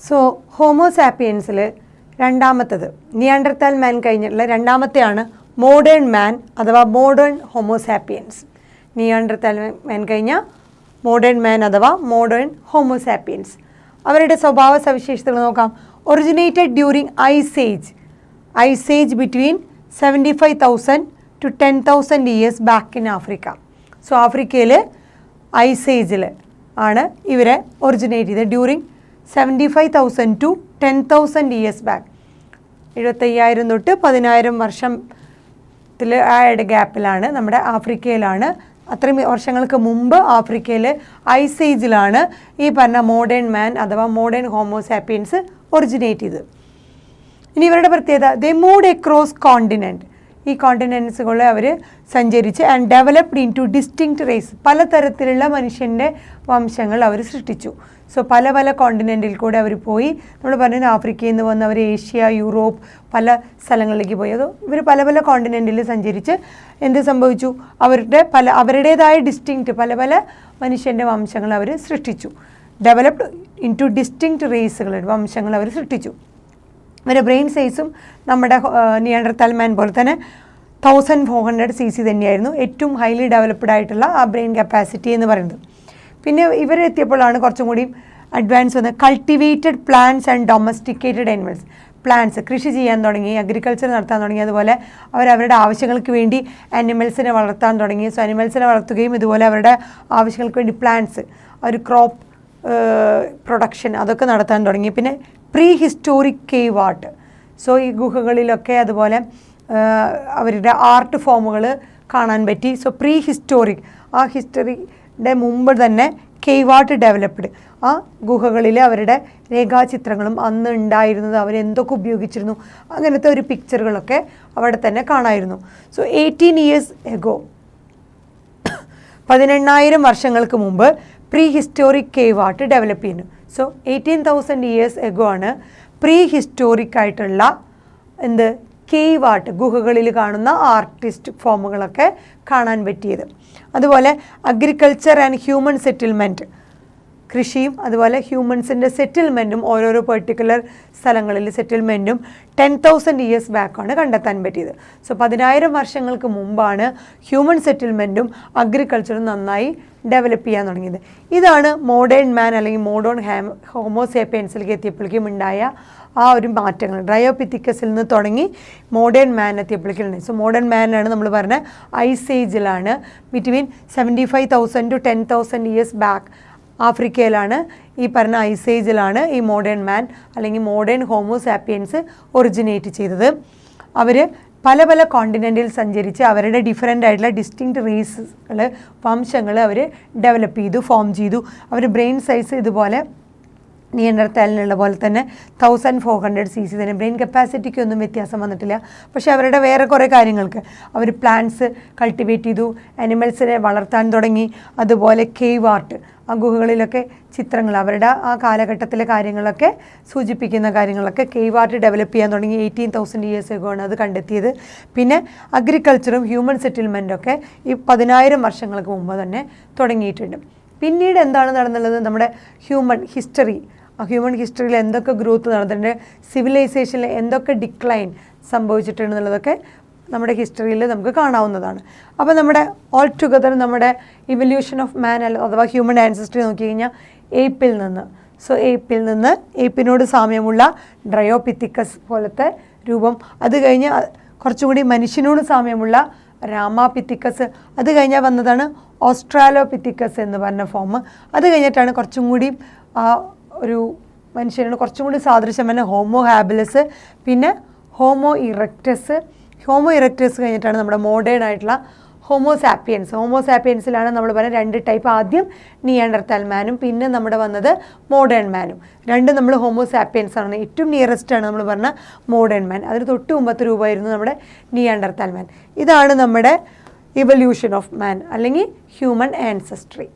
So ഹോമോസാപ്പിയൻസിൽ രണ്ടാമത്തത് നിയാൻഡർതാൽ മാൻ കഴിഞ്ഞിട്ടുള്ള രണ്ടാമത്തെയാണ് modern മാൻ അഥവാ മോഡേൺ ഹോമോസാപ്പിയൻസ്. നിയാൻഡർതാൽ മാൻ കഴിഞ്ഞ മോഡേൺ മാൻ അഥവാ മോഡേൺ ഹോമോസാപ്പിയൻസ്. അവരുടെ സ്വഭാവ സവിശേഷതകൾ നോക്കാം. Originated during ice age between 75,000 to 10,000 years back in Africa. So ആഫ്രിക്കയിൽ ഐസ് ഏജിൽ ആണ് ഇവരെ ഒറിജിനേറ്റ് ചെയ്തത്. During 75,000 to 10,000 years back. 75,000 തൊട്ട് 10,000 വർഷത്തിൽ ആ ഗ്യാപ്പിലാണ് നമ്മുടെ ആഫ്രിക്കയിലാണ്. അത്രയും വർഷങ്ങൾക്ക് മുമ്പ് ആഫ്രിക്കയിൽ ഐസ് ഏജിലാണ് ഈ പറഞ്ഞ മോഡേൺ മാൻ അഥവാ മോഡേൺ ഹോമോസാപ്പിയൻസ് ഒറിജിനേറ്റ് ചെയ്തത്. ഇനി ഇവരുടെ പ്രത്യേകത, ദേ മൂവ്ഡ് എക്രോസ് കോണ്ടിനെൻറ്റ്. ഈ കോണ്ടിനെൻസുകളെ അവർ സഞ്ചരിച്ച് and developed into distinct race. പലതരത്തിലുള്ള മനുഷ്യൻ്റെ വംശങ്ങൾ അവർ സൃഷ്ടിച്ചു. സോ പല പല കോണ്ടിനെൻറ്റിൽ കൂടെ അവർ പോയി. നമ്മൾ പറഞ്ഞത് ആഫ്രിക്കയിൽ നിന്ന് വന്ന് അവർ ഏഷ്യ, യൂറോപ്പ് പല സ്ഥലങ്ങളിലേക്ക് പോയി. അത് ഇവർ പല പല കോണ്ടിനെൻറ്റിൽ സഞ്ചരിച്ച് എന്ത് സംഭവിച്ചു, അവരുടേതായ ഡിസ്റ്റിങ്ക്റ്റ് പല പല മനുഷ്യൻ്റെ വംശങ്ങൾ അവർ സൃഷ്ടിച്ചു. ഡെവലപ്ഡ് ഇൻ ടു ഡിസ്റ്റിങ്ക്റ്റ് റേസുകൾ, വംശങ്ങൾ അവർ സൃഷ്ടിച്ചു. ഇവരുടെ ബ്രെയിൻ സൈസും നമ്മുടെ നിയാൻഡർതാൽ മാൻ പോലെ തന്നെ 1400 cc തന്നെയായിരുന്നു. ഏറ്റവും ഹൈലി ഡെവലപ്ഡ് ആയിട്ടുള്ള ആ ബ്രെയിൻ കപ്പാസിറ്റി എന്ന് പറയുന്നത്. പിന്നെ ഇവരെത്തിയപ്പോഴാണ് കുറച്ചും കൂടി അഡ്വാൻസ് വന്നത്. Cultivated plants and domesticated animals. Plants കൃഷി ചെയ്യാൻ തുടങ്ങി, അഗ്രികൾച്ചർ നടത്താൻ തുടങ്ങി. അതുപോലെ അവരവരുടെ ആവശ്യങ്ങൾക്ക് വേണ്ടി ആനിമൽസിനെ വളർത്താൻ തുടങ്ങി. സോ ആനിമൽസിനെ വളർത്തുകയും ഇതുപോലെ അവരുടെ ആവശ്യങ്ങൾക്ക് വേണ്ടി പ്ലാന്റ്സ്, ഒരു ക്രോപ്പ് പ്രൊഡക്ഷൻ അതൊക്കെ നടത്താൻ തുടങ്ങി. പിന്നെ prehistoric cave art. So ഈ ഗുഹകളിലൊക്കെ അതുപോലെ അവരുടെ ആർട്ട് ഫോമുകൾ കാണാൻ പറ്റി. സോ പ്രീ ഹിസ്റ്റോറിക്, ആ ഹിസ്റ്ററിയുടെ മുമ്പ് തന്നെ കേവ് ആർട്ട് ഡെവലപ്ഡ്. ആ ഗുഹകളിൽ അവരുടെ രേഖാചിത്രങ്ങളും അന്ന് ഉണ്ടായിരുന്നത് അവരെന്തൊക്കെ ഉപയോഗിച്ചിരുന്നു അങ്ങനത്തെ ഒരു പിക്ചറുകളൊക്കെ അവിടെ തന്നെ കാണായിരുന്നു. സോ 18 years ago, 18,000 വർഷങ്ങൾക്ക് മുമ്പ് prehistoric cave art develop ചെയ്യുന്നു. സോ 18,000 years ago ആണ് പ്രീ ഹിസ്റ്റോറിക് ആയിട്ടുള്ള കേവ് ആർട്ട്, ഗുഹകളിൽ കാണുന്ന ആർട്ടിസ്റ്റ് ഫോമുകളൊക്കെ കാണാൻ പറ്റിയത്. അതുപോലെ അഗ്രികൾച്ചർ ആൻഡ് ഹ്യൂമൻ സെറ്റിൽമെൻറ്റ്, കൃഷിയും അതുപോലെ ഹ്യൂമൻസിൻ്റെ സെറ്റിൽമെൻറ്റും ഓരോരോ പെർട്ടിക്കുലർ സ്ഥലങ്ങളിൽ സെറ്റിൽമെൻറ്റും 10,000 years ബാക്കാണ് കണ്ടെത്താൻ പറ്റിയത്. സോ 10,000 വർഷങ്ങൾക്ക് മുമ്പാണ് ഹ്യൂമൻ സെറ്റിൽമെൻറ്റും അഗ്രികൾച്ചറും നന്നായി ഡെവലപ്പ് ചെയ്യാൻ തുടങ്ങിയത്. ഇതാണ് മോഡേൺ മാൻ അല്ലെങ്കിൽ മോഡേൺ ഹോമോസാപ്പിയൻസിലേക്ക് എത്തിയപ്പോഴേക്കും ഉണ്ടായ ആ ഒരു മാറ്റങ്ങൾ. ഡ്രയോപിത്തിക്കസിൽ നിന്ന് തുടങ്ങി മോഡേൺ മാൻ എത്തിയപ്പോഴേക്കും. സോ മോഡേൺ മാനാണ് നമ്മൾ പറഞ്ഞ ഐസ് ഏജിലാണ് ബിറ്റ്വീൻ 75,000 to 10,000 years ബാക്ക് ആഫ്രിക്കയിലാണ് ഈ പറഞ്ഞ ഐസ് ഏജിലാണ് ഈ മോഡേൺ മാൻ അല്ലെങ്കിൽ മോഡേൺ ഹോമോസാപ്പിയൻസ് ഒറിജിനേറ്റ് ചെയ്തത്. അവർ പല പല കോണ്ടിനെൻറ്റിൽ സഞ്ചരിച്ച് അവരുടെ ഡിഫറെൻ്റ് ആയിട്ടുള്ള ഡിസ്റ്റിങ്ക്റ്റ് റേസുകൾ, വംശങ്ങൾ അവർ ഡെവലപ്പ് ചെയ്തു, ഫോം ചെയ്തു. അവർ ബ്രെയിൻ സൈസ് ഇതുപോലെ നിയാൻഡർതാലിനുള്ള പോലെ തന്നെ 1400 cc തന്നെ. ബ്രെയിൻ കപ്പാസിറ്റിക്ക് ഒന്നും വ്യത്യാസം വന്നിട്ടില്ല. പക്ഷേ അവരുടെ വേറെ കുറേ കാര്യങ്ങൾക്ക് അവർ പ്ലാന്റ്സ് കൾട്ടിവേറ്റ് ചെയ്തു, ആനിമൽസിനെ വളർത്താൻ തുടങ്ങി. അതുപോലെ കേവ് ആർട്ട്, ആ ഗുഹകളിലൊക്കെ ചിത്രങ്ങൾ, അവരുടെ ആ കാലഘട്ടത്തിലെ കാര്യങ്ങളൊക്കെ സൂചിപ്പിക്കുന്ന കാര്യങ്ങളൊക്കെ കേവ് ആർട്ട് ഡെവലപ്പ് ചെയ്യാൻ തുടങ്ങി. 18,000 years ago ആണ് അത് കണ്ടെത്തിയത്. പിന്നെ അഗ്രികൾച്ചറും ഹ്യൂമൻ സെറ്റിൽമെൻറ്റൊക്കെ ഈ 10,000 വർഷങ്ങൾക്ക് മുമ്പ് തന്നെ തുടങ്ങിയിട്ടുണ്ട്. പിന്നീട് എന്താണ് നടന്നുള്ളത്, നമ്മുടെ ഹ്യൂമൻ ഹിസ്റ്ററിയിൽ എന്തൊക്കെ ഗ്രോത്ത് നടന്നിട്ടുണ്ട്, സിവിലൈസേഷനിൽ എന്തൊക്കെ ഡിക്ലൈൻ സംഭവിച്ചിട്ടുണ്ടെന്നുള്ളതൊക്കെ നമ്മുടെ ഹിസ്റ്ററിയിൽ നമുക്ക് കാണാവുന്നതാണ്. അപ്പോൾ നമ്മുടെ ഓൾ ടുഗദർ നമ്മുടെ ഇവല്യൂഷൻ ഓഫ് മാൻ അഥവാ ഹ്യൂമൻ ആൻസസ്ട്രി നോക്കിക്കഴിഞ്ഞാൽ ഏപ്പിൽ നിന്ന് ഏപ്പിനോട് സാമ്യമുള്ള ഡ്രയോപിത്തിക്കസ് പോലത്തെ രൂപം, അത് കഴിഞ്ഞ് കുറച്ചുകൂടി മനുഷ്യനോട് സാമ്യമുള്ള രാമാപിത്തിക്കസ്, അത് കഴിഞ്ഞാൽ വന്നതാണ് ഓസ്ട്രാലോപിത്തിക്കസ് എന്ന് പറഞ്ഞ ഫോം. അത് കഴിഞ്ഞിട്ടാണ് കുറച്ചും കൂടി ഒരു മനുഷ്യനോട് കുറച്ചും കൂടി സാദൃശ്യം തന്നെ ഹോമോ ഹാബിലസ്, പിന്നെ ഹോമോ ഇറക്റ്റസ് കഴിഞ്ഞിട്ടാണ് നമ്മുടെ മോഡേൺ ആയിട്ടുള്ള ഹോമോസാപ്പിയൻസിലാണ് നമ്മൾ പറയുന്നത് 2 ടൈപ്പ്. ആദ്യം നിയാൻഡർതാൽ മാനും പിന്നെ നമ്മുടെ വന്നത് മോഡേൺ മാനും. രണ്ടും നമ്മൾ ഹോമോസാപ്പിയൻസ് ആണ്. ഏറ്റവും നിയറസ്റ്റ് ആണ് നമ്മൾ പറഞ്ഞ മോഡേൺ മാൻ. അതിന് തൊട്ട് മുമ്പത്തെ രൂപമായിരുന്നു നമ്മുടെ നിയാൻഡർതാൽ മാൻ. ഇതാണ് നമ്മുടെ ഇവല്യൂഷൻ ഓഫ് മാൻ അല്ലെങ്കിൽ ഹ്യൂമൻ ആൻസസ്ട്രി.